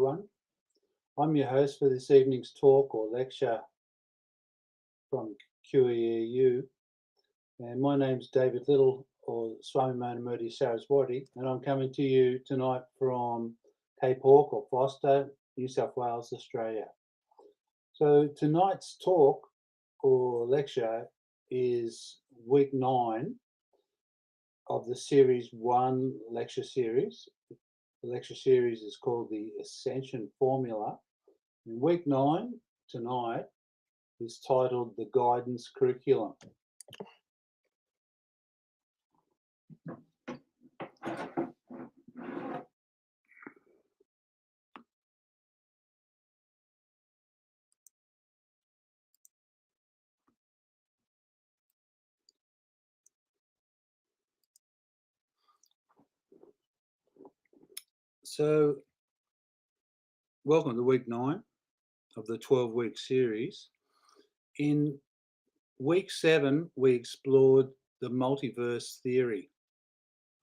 everyone. I'm your host for this evening's talk or lecture from QEEU, and my name's David Little, or Swami Manamurti Saraswati, and I'm coming to you tonight from Cape Hawke or Foster, New South Wales, Australia. So tonight's talk or lecture is week 9 of the series 1 lecture series. The lecture series is called the Ascension Formula. And week 9 tonight is titled The Guidance Curriculum. So, welcome to week 9 of the 12-week series. In week 7, we explored the multiverse theory,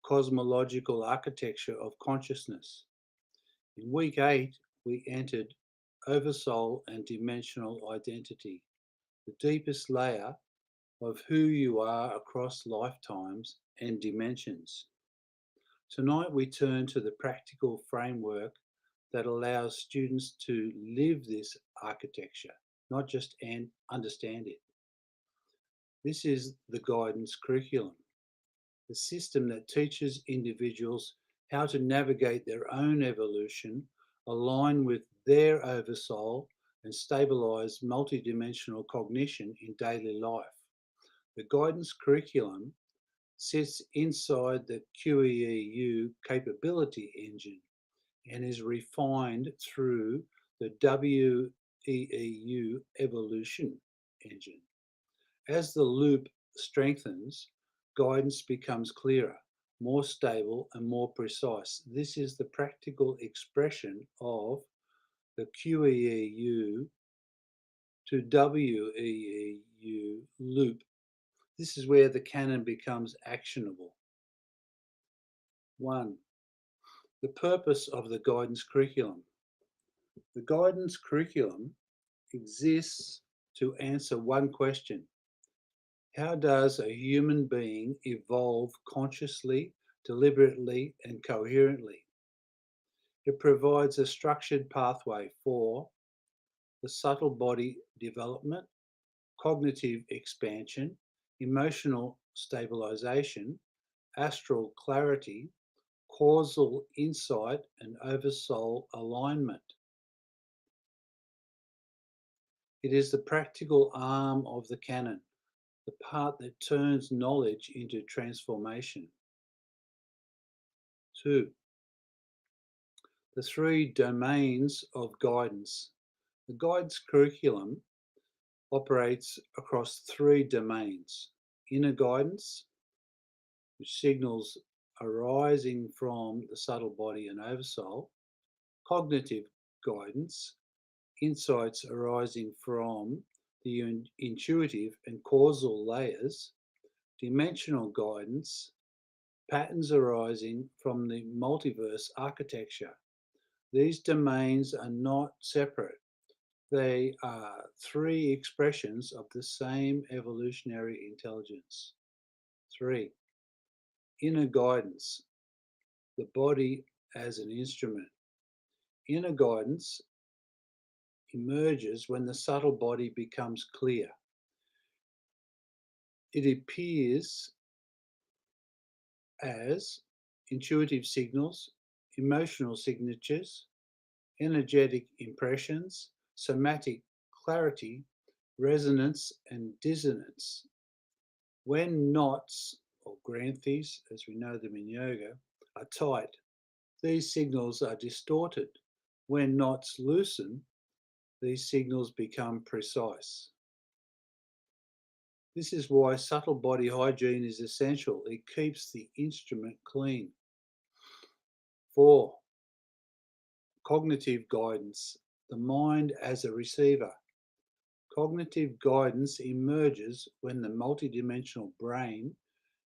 cosmological architecture of consciousness. In week 8, we entered oversoul and dimensional identity, the deepest layer of who you are across lifetimes and dimensions. Tonight we turn to the practical framework that allows students to live this architecture, not just understand it. This is the guidance curriculum, the system that teaches individuals how to navigate their own evolution, align with their oversoul, and stabilize multidimensional cognition in daily life. The guidance curriculum sits inside the QEEU capability engine and is refined through the WEEU evolution engine. As the loop strengthens, guidance becomes clearer, more stable, and more precise. This is the practical expression of the QEEU to WEEU loop. This is where the canon becomes actionable. 1. The purpose of the guidance curriculum. The guidance curriculum exists to answer one question. How does a human being evolve consciously, deliberately, and coherently? It provides a structured pathway for the subtle body development, cognitive expansion, emotional stabilization, astral clarity, causal insight, and oversoul alignment. It is the practical arm of the canon, the part that turns knowledge into transformation. 2. The 3 domains of guidance. The guidance curriculum operates across 3 domains. Inner guidance, which signals arising from the subtle body and oversoul. Cognitive guidance, insights arising from the intuitive and causal layers. Dimensional guidance, patterns arising from the multiverse architecture. These domains are not separate. They are 3 expressions of the same evolutionary intelligence. 3. Inner guidance, the body as an instrument. Inner guidance emerges when the subtle body becomes clear. It appears as intuitive signals, emotional signatures, energetic impressions, somatic clarity, resonance, and dissonance. When knots, or granthis, as we know them in yoga, are tight, these signals are distorted. When knots loosen, these signals become precise. This is why subtle body hygiene is essential. It keeps the instrument clean. 4. Cognitive guidance, the mind as a receiver. Cognitive guidance emerges when the multidimensional brain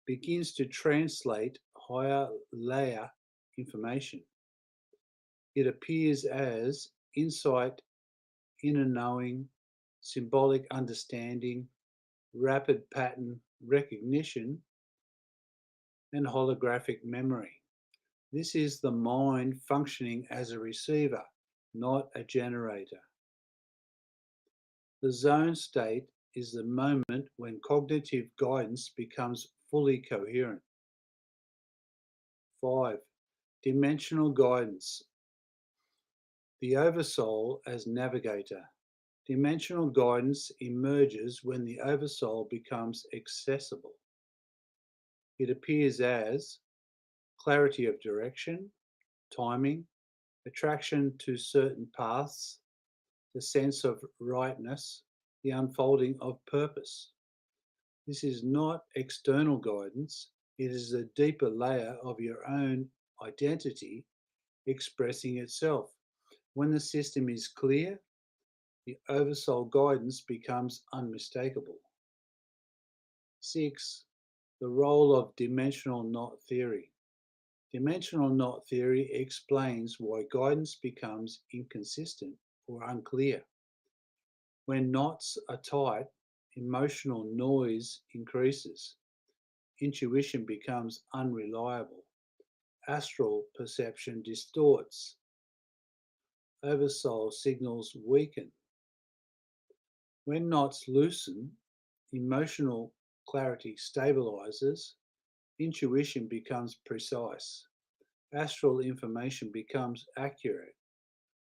begins to translate higher layer information. It appears as insight, inner knowing, symbolic understanding, rapid pattern recognition, and holographic memory. This is the mind functioning as a receiver, not a generator. The zone state is the moment when cognitive guidance becomes fully coherent. 5. Dimensional guidance. The Oversoul as navigator. Dimensional guidance emerges when the Oversoul becomes accessible. It appears as clarity of direction, timing, attraction to certain paths, the sense of rightness, the unfolding of purpose. This is not external guidance, it is a deeper layer of your own identity expressing itself. When the system is clear, the Oversoul guidance becomes unmistakable. 6. The role of dimensional knot theory. Dimensional knot theory explains why guidance becomes inconsistent or unclear. When knots are tight, emotional noise increases. Intuition becomes unreliable. Astral perception distorts. Oversoul signals weaken. When knots loosen, emotional clarity stabilizes. Intuition becomes precise. Astral information becomes accurate.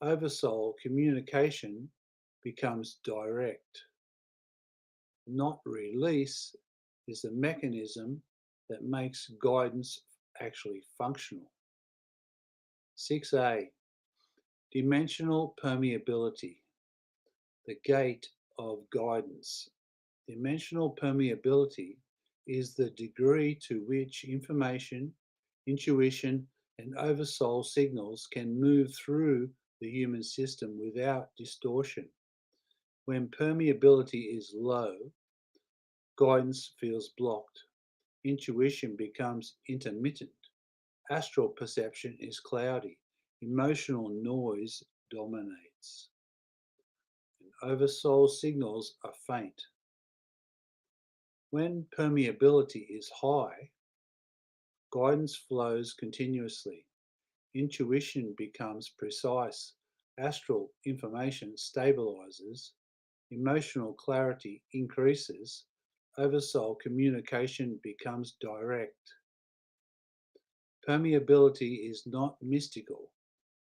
Oversoul communication becomes direct. Knot release is the mechanism that makes guidance actually functional. 6a. Dimensional permeability, the gate of guidance. Dimensional permeability is the degree to which information, intuition, and oversoul signals can move through the human system without distortion. When permeability is low, guidance feels blocked. Intuition becomes intermittent. Astral perception is cloudy. Emotional noise dominates. And oversoul signals are faint. When permeability is high, guidance flows continuously. Intuition becomes precise. Astral information stabilizes. Emotional clarity increases. Oversoul communication becomes direct. Permeability is not mystical.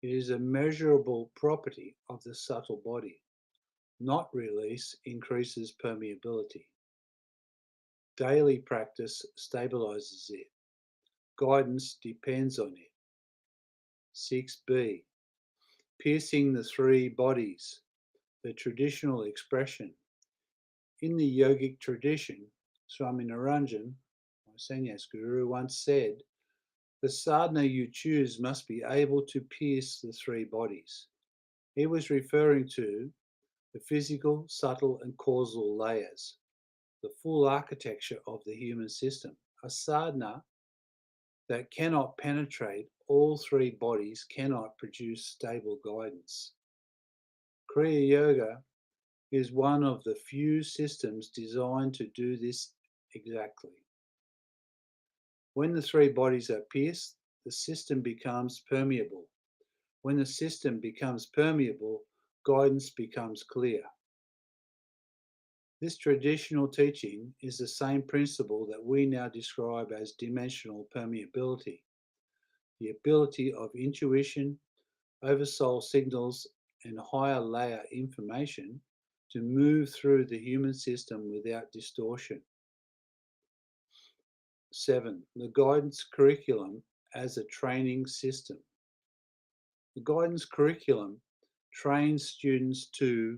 It is a measurable property of the subtle body. Knot release increases permeability. Daily practice stabilizes it. Guidance depends on it. 6b. Piercing the three bodies, the traditional expression. In the yogic tradition, Swami Niranjan, my sannyas guru, once said, the sadhana you choose must be able to pierce the three bodies. He was referring to the physical, subtle, and causal layers, the full architecture of the human system. A sadhana that cannot penetrate all three bodies cannot produce stable guidance. Kriya Yoga is one of the few systems designed to do this exactly. When the three bodies are pierced, the system becomes permeable. When the system becomes permeable, guidance becomes clear. This traditional teaching is the same principle that we now describe as dimensional permeability, the ability of intuition, oversoul signals, and higher layer information to move through the human system without distortion. 7. The guidance curriculum as a training system. The guidance curriculum trains students to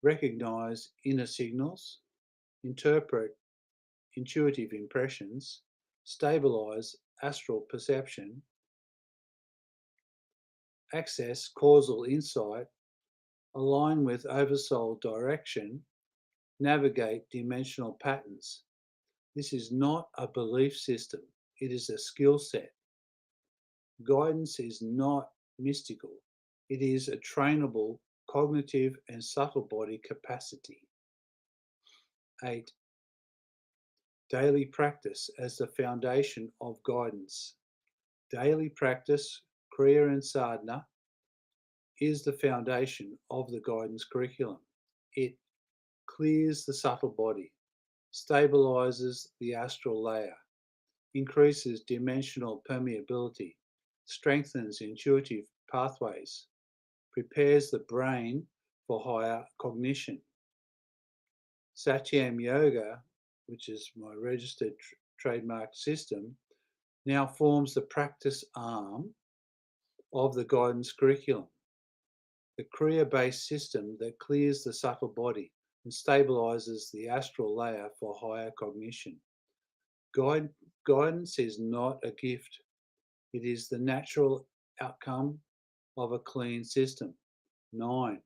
recognize inner signals, interpret intuitive impressions, stabilize astral perception, access causal insight, align with oversoul direction, navigate dimensional patterns. This is not a belief system, it is a skill set. Guidance is not mystical. It is a trainable cognitive and subtle body capacity. 8. Daily practice as the foundation of guidance. Daily practice, Kriya and Sadhana, is the foundation of the guidance curriculum. It clears the subtle body, stabilizes the astral layer, increases dimensional permeability, strengthens intuitive pathways, prepares the brain for higher cognition. Satyam Yoga, which is my registered trademark system, now forms the practice arm of the guidance curriculum. The Kriya-based system that clears the subtle body and stabilizes the astral layer for higher cognition. Guidance is not a gift. It is the natural outcome of a clean system. 9.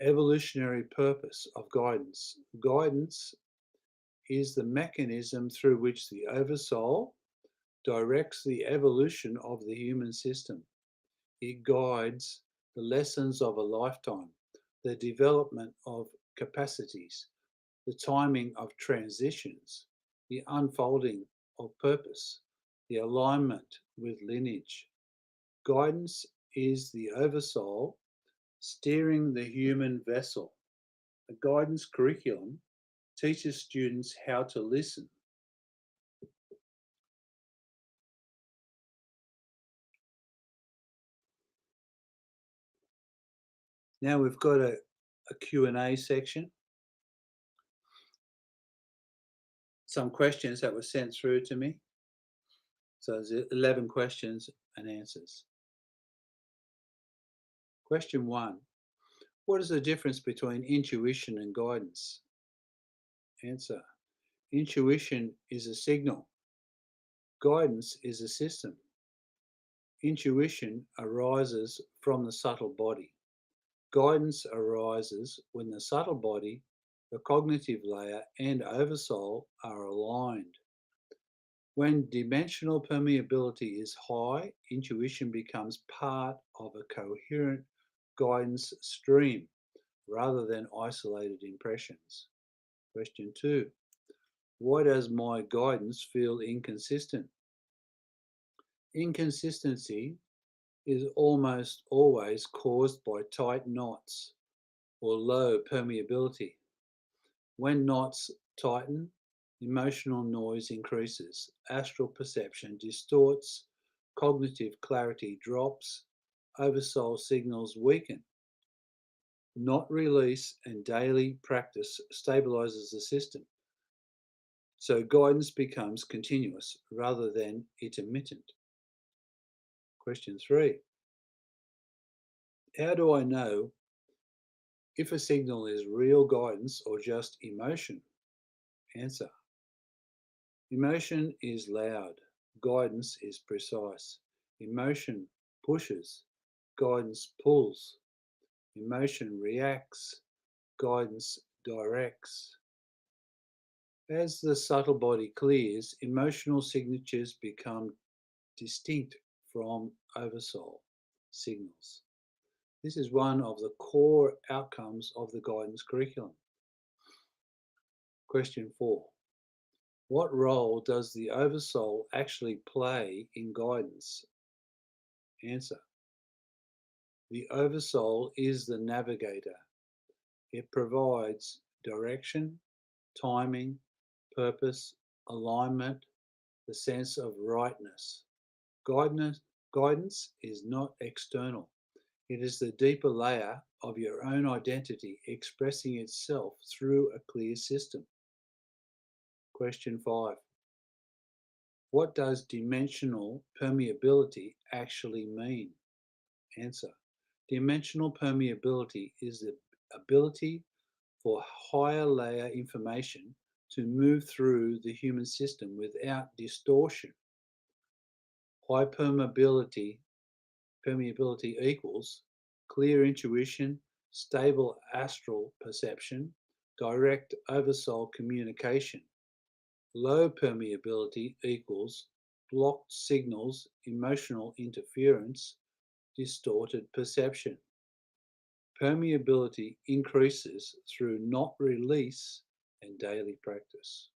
Evolutionary purpose of guidance. Guidance is the mechanism through which the Oversoul directs the evolution of the human system. It guides the lessons of a lifetime, the development of capacities, the timing of transitions, the unfolding of purpose, the alignment with lineage. Guidance is the Oversoul steering the human vessel. The guidance curriculum teaches students how to listen. Now we've got a Q&A section. Some questions that were sent through to me. So there's 11 questions and answers. Question 1. What is the difference between intuition and guidance? Answer. Intuition is a signal. Guidance is a system. Intuition arises from the subtle body. Guidance arises when the subtle body, the cognitive layer, and Oversoul are aligned. When dimensional permeability is high, intuition becomes part of a coherent guidance stream rather than isolated impressions. Question 2. Why does my guidance feel inconsistent? Inconsistency is almost always caused by tight knots or low permeability. When knots tighten, emotional noise increases, astral perception distorts, cognitive clarity drops, Oversoul signals weaken. Knot release and daily practice stabilizes the system, so guidance becomes continuous rather than intermittent. Question 3. How do I know if a signal is real guidance or just emotion? Answer. Emotion is loud. Guidance is precise. Emotion pushes. Guidance pulls. Emotion reacts. Guidance directs. As the subtle body clears, emotional signatures become distinct from Oversoul signals. This is one of the core outcomes of the guidance curriculum. Question 4. What role does the Oversoul actually play in guidance? Answer. The Oversoul is the navigator. It provides direction, timing, purpose, alignment, the sense of rightness. Guidance is not external. It is the deeper layer of your own identity expressing itself through a clear system. Question 5. What does dimensional permeability actually mean? Answer. Dimensional permeability is the ability for higher layer information to move through the human system without distortion. High permeability equals clear intuition, stable astral perception, direct Oversoul communication. Low permeability equals blocked signals, emotional interference, distorted perception. Permeability increases through not release and daily practice.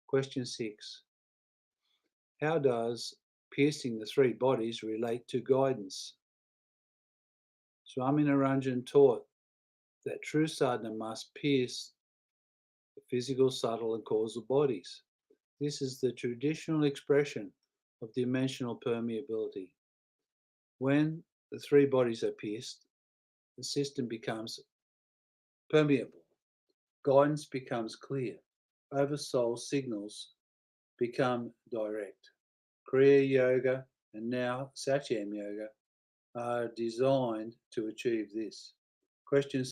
Question 6. How does piercing the three bodies relate to guidance? Swami Niranjan taught that true sadhana must pierce the physical, subtle, and causal bodies. This is the traditional expression of dimensional permeability. When the three bodies are pierced, the system becomes permeable. Guidance becomes clear. Oversoul signals become direct. Kriya Yoga and now Satyam Yoga are designed to achieve this. Question: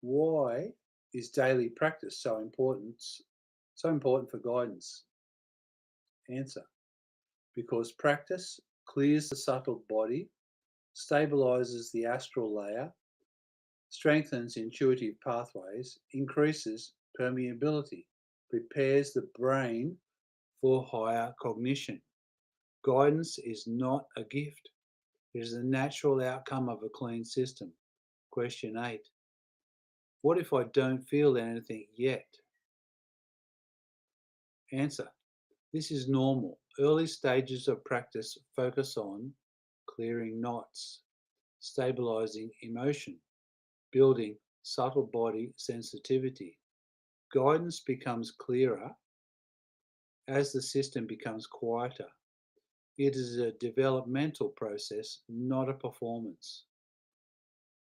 why is daily practice so important for guidance? Answer: because practice clears the subtle body, stabilizes the astral layer, strengthens intuitive pathways, increases permeability, prepares the brain for higher cognition. Guidance is not a gift. It is the natural outcome of a clean system. Question 8. What if I don't feel anything yet? Answer: this is normal. Early stages of practice focus on clearing knots, stabilizing emotion, building subtle body sensitivity. Guidance becomes clearer as the system becomes quieter. It is a developmental process, not a performance.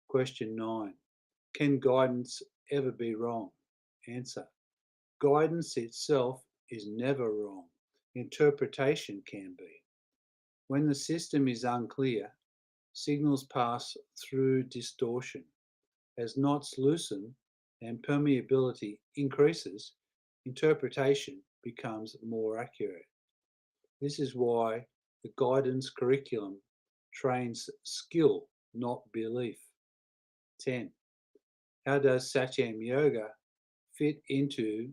Question 9. Can guidance ever be wrong? Answer: guidance itself is never wrong. Interpretation can be. When the system is unclear, signals pass through distortion. As knots loosen and permeability increases, interpretation becomes more accurate. This is why the guidance curriculum trains skill, not belief. 10. How does Satyam Yoga fit into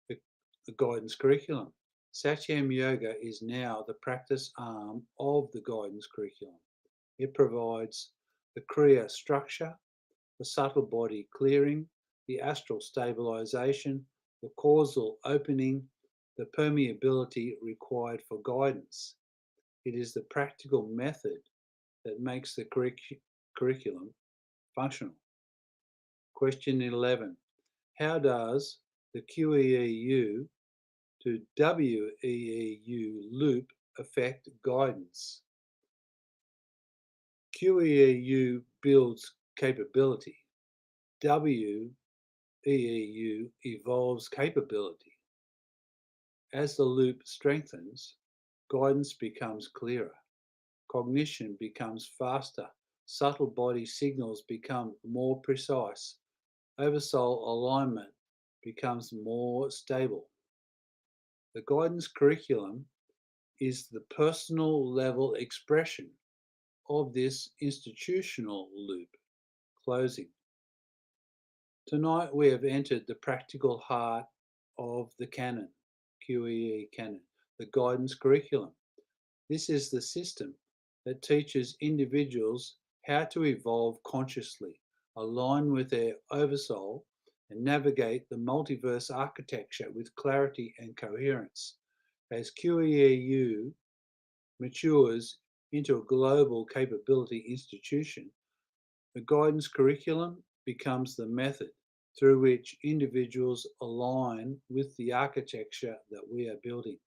the guidance curriculum? Satyam Yoga is now the practice arm of the guidance curriculum. It provides the Kriya structure, the subtle body clearing, the astral stabilization, the causal opening, the permeability required for guidance. It is the practical method that makes the curriculum functional. Question 11. How does the QEEU to WEEU loop affect guidance? QEEU builds capability. WEEU evolves capability. As the loop strengthens, guidance becomes clearer. Cognition becomes faster. Subtle body signals become more precise. Oversoul alignment becomes more stable. The guidance curriculum is the personal level expression of this institutional loop. Closing. Tonight we have entered the practical heart of the canon, QEE canon, the guidance curriculum. This is the system that teaches individuals how to evolve consciously, align with their oversoul, and navigate the multiverse architecture with clarity and coherence. As QEEU matures into a global capability institution, the guidance curriculum becomes the method through which individuals align with the architecture that we are building.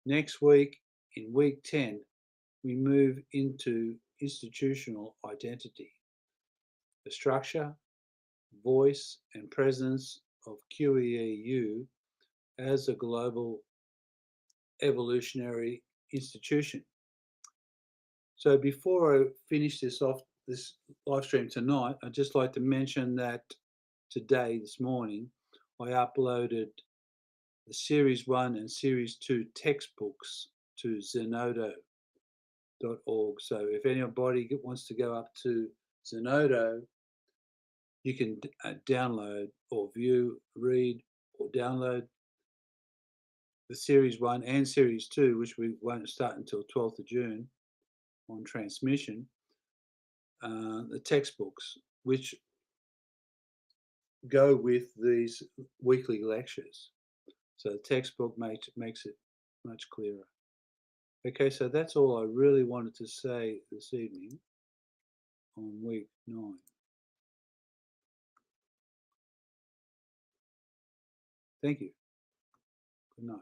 Next week, in week 10, we move into institutional identity. The structure, voice, and presence of QEEU as a global evolutionary institution. So before I finish this live stream tonight, I'd just like to mention that today, this morning, I uploaded the Series 1 and Series 2 textbooks to Zenodo.org. So if anybody wants to go up to Zenodo, you can download or view, read, or download the Series 1 and Series 2, which we won't start until 12th of June on transmission, the textbooks, which go with these weekly lectures. So the textbook makes it much clearer. Okay, so that's all I really wanted to say this evening on week 9. Thank you. Good night.